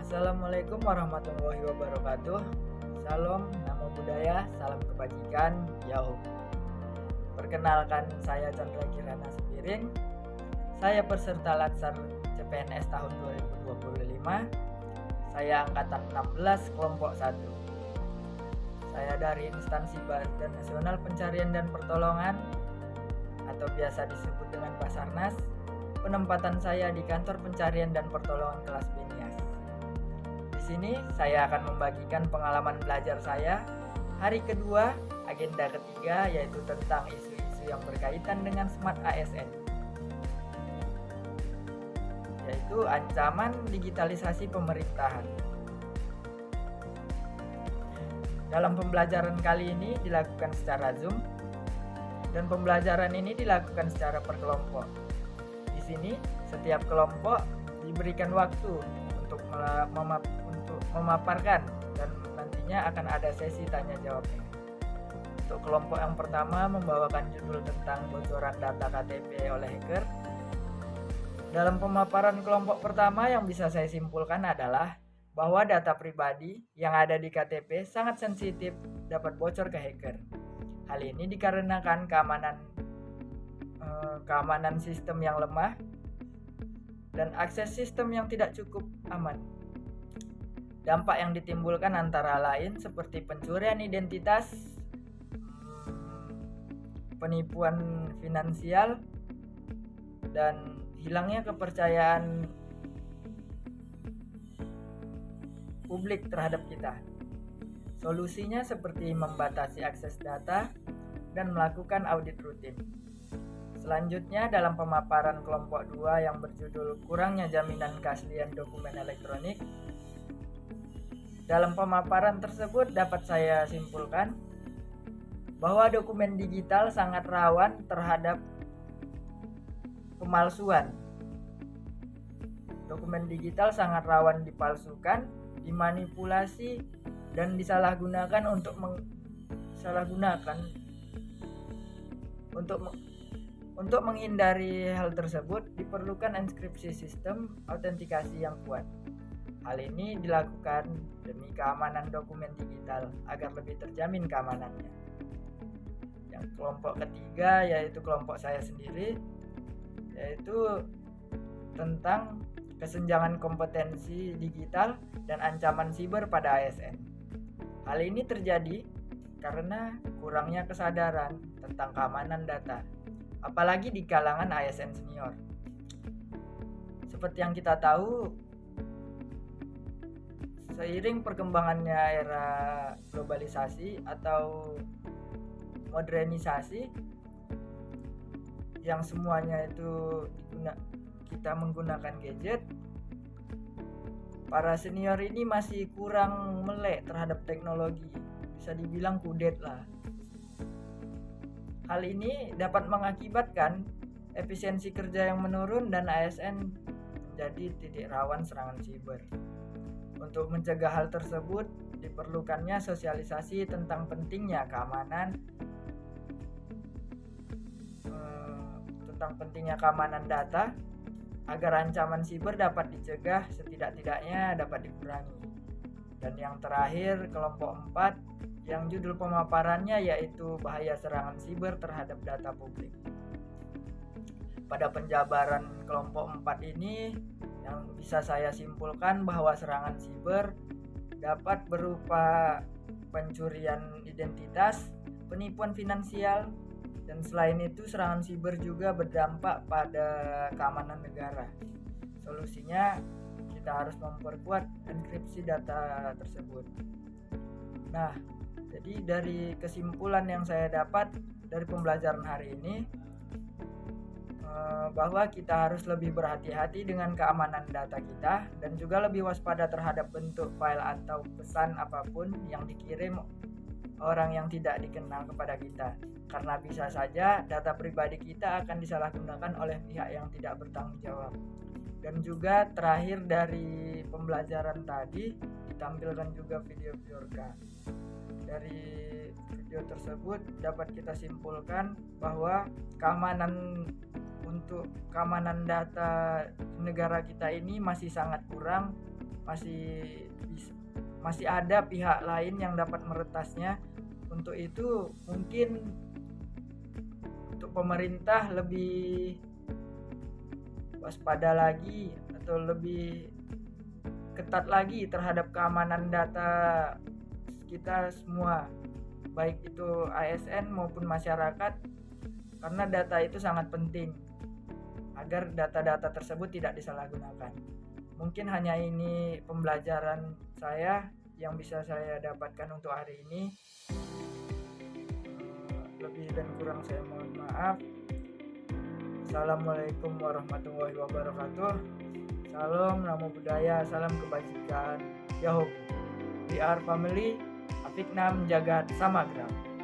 Assalamualaikum warahmatullahi wabarakatuh. Salam, namo buddhaya, salam kebajikan, yahoo. Perkenalkan, saya Chandra Kirana Sembiring. Saya peserta Latsar CPNS tahun 2025. Saya angkatan 16 kelompok 1. Saya dari instansi Badan Nasional Pencarian dan Pertolongan atau biasa disebut dengan Basarnas. Penempatan saya di Kantor Pencarian dan Pertolongan kelas Benias. Di sini saya akan membagikan pengalaman belajar saya hari kedua, agenda ketiga, yaitu tentang isu-isu yang berkaitan dengan Smart ASN, yaitu ancaman digitalisasi pemerintahan. Dalam pembelajaran kali ini dilakukan secara Zoom, dan pembelajaran ini dilakukan secara per kelompok. Di sini setiap kelompok diberikan waktu untuk memaparkan, dan nantinya akan ada sesi tanya jawabnya. Untuk kelompok yang pertama membawakan judul tentang bocoran data KTP oleh hacker. Dalam pemaparan kelompok pertama yang bisa saya simpulkan adalah bahwa data pribadi yang ada di KTP sangat sensitif dapat bocor ke hacker. Hal ini dikarenakan keamanan sistem yang lemah dan akses sistem yang tidak cukup aman. Dampak yang ditimbulkan antara lain seperti pencurian identitas, penipuan finansial, dan hilangnya kepercayaan publik terhadap kita. Solusinya seperti membatasi akses data dan melakukan audit rutin. Selanjutnya dalam pemaparan kelompok 2 yang berjudul kurangnya jaminan keaslian dokumen elektronik. Dalam pemaparan tersebut dapat saya simpulkan bahwa dokumen digital sangat rawan terhadap pemalsuan. Dokumen digital sangat rawan dipalsukan, dimanipulasi, dan disalahgunakan Untuk menghindari hal tersebut, diperlukan enkripsi sistem autentikasi yang kuat. Hal ini dilakukan demi keamanan dokumen digital agar lebih terjamin keamanannya. Yang kelompok ketiga yaitu kelompok saya sendiri, yaitu tentang kesenjangan kompetensi digital dan ancaman siber pada ASN. Hal ini terjadi karena kurangnya kesadaran tentang keamanan data, apalagi di kalangan ASN senior. Seperti yang kita tahu, seiring perkembangannya era globalisasi atau modernisasi, yang semuanya itu kita menggunakan gadget, para senior ini masih kurang melek terhadap teknologi, bisa dibilang kudet lah. Hal ini dapat mengakibatkan efisiensi kerja yang menurun dan ASN menjadi titik rawan serangan siber. Untuk mencegah hal tersebut, diperlukannya sosialisasi tentang pentingnya keamanan data agar ancaman siber dapat dicegah, setidak-tidaknya dapat dikurangi. Dan yang terakhir, kelompok 4 yang judul pemaparannya yaitu bahaya serangan siber terhadap data publik. Pada penjabaran kelompok 4 ini yang bisa saya simpulkan bahwa serangan siber dapat berupa pencurian identitas, penipuan finansial, dan selain itu serangan siber juga berdampak pada keamanan negara. Solusinya kita harus memperkuat enkripsi data tersebut. Nah, jadi dari kesimpulan yang saya dapat dari pembelajaran hari ini, bahwa kita harus lebih berhati-hati dengan keamanan data kita dan juga lebih waspada terhadap bentuk file atau pesan apapun yang dikirim orang yang tidak dikenal kepada kita, karena bisa saja data pribadi kita akan disalahgunakan oleh pihak yang tidak bertanggung jawab. Dan juga terakhir dari pembelajaran tadi ditampilkan juga video biorka. Dari video tersebut dapat kita simpulkan bahwa keamanan data negara kita ini masih sangat kurang masih masih ada pihak lain yang dapat meretasnya. Untuk itu mungkin untuk pemerintah lebih waspada lagi atau lebih ketat lagi terhadap keamanan data kita semua, baik itu ASN maupun masyarakat, karena data itu sangat penting agar data-data tersebut tidak disalahgunakan. Mungkin hanya ini pembelajaran saya yang bisa saya dapatkan untuk hari ini. Lebih dan kurang saya mohon maaf. Assalamualaikum warahmatullahi wabarakatuh. Salam namo budaya, salam kebajikan. Yahoo. We are family. Afiknam jagat samagram.